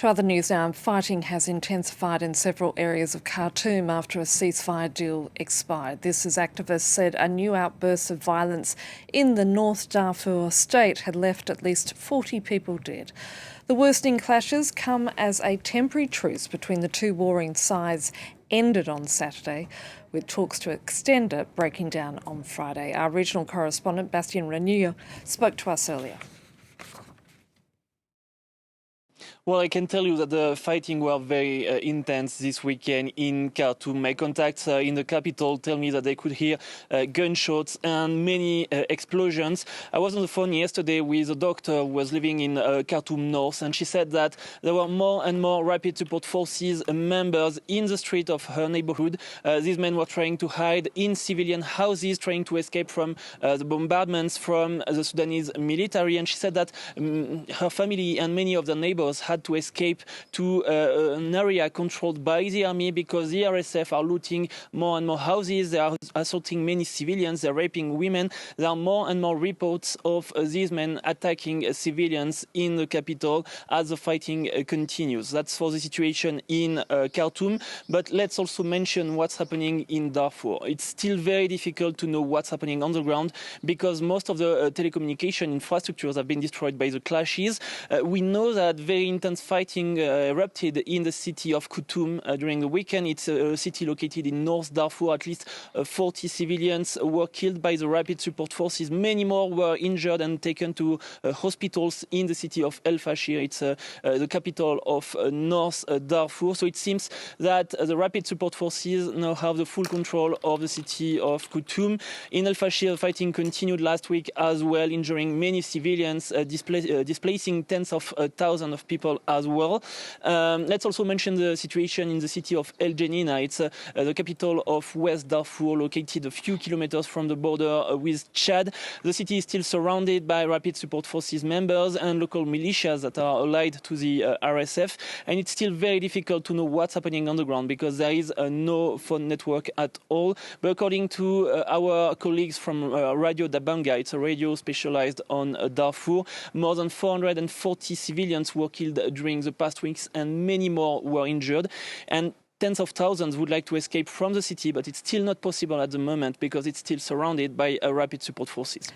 To other news now, fighting has intensified in several areas of Khartoum after a ceasefire deal expired. This, as activists said, a new outburst of violence in the North Darfur state had left at least 40 people dead. The worsening clashes come as a temporary truce between the two warring sides ended on Saturday, with talks to extend it breaking down on Friday. Our regional correspondent, Bastien Renouil, spoke to us earlier. Well, I can tell you that the fighting were very intense this weekend in Khartoum. My contacts in the capital tell me that they could hear gunshots and many explosions. I was on the phone yesterday with a doctor who was living in Khartoum North, and she said that there were more and more rapid support forces members in the street of her neighborhood. These men were trying to hide in civilian houses, trying to escape from the bombardments from the Sudanese military. And she said that her family and many of the neighbors had to escape to an area controlled by the army because the RSF are looting more and more houses. They are assaulting many civilians. They're raping women. There are more and more reports of these men attacking civilians in the capital as the fighting continues. That's for the situation in Khartoum. But let's also mention what's happening in Darfur. It's still very difficult to know what's happening on the ground because most of the telecommunication infrastructures have been destroyed by the clashes. We know that very intense fighting erupted in the city of Khartoum during the weekend. It's a city located in North Darfur. At least 40 civilians were killed by the rapid support forces. Many more were injured and taken to hospitals in the city of El Fashir. It's the capital of North Darfur. So it seems that the rapid support forces now have the full control of the city of Khartoum. In El Fashir, fighting continued last week as well, injuring many civilians, displacing tens of thousands of people as well. Let's also mention the situation in the city of El Geneina. It's the capital of West Darfur, located a few kilometers from the border with Chad. The city is still surrounded by rapid support forces members and local militias that are allied to the RSF. And it's still very difficult to know what's happening on the ground because there is no phone network at all. But according to our colleagues from Radio Dabanga, it's a radio specialized on Darfur, more than 440 civilians were killed during the past weeks and many more were injured. And tens of thousands would like to escape from the city, but it's still not possible at the moment because it's still surrounded by rapid support forces.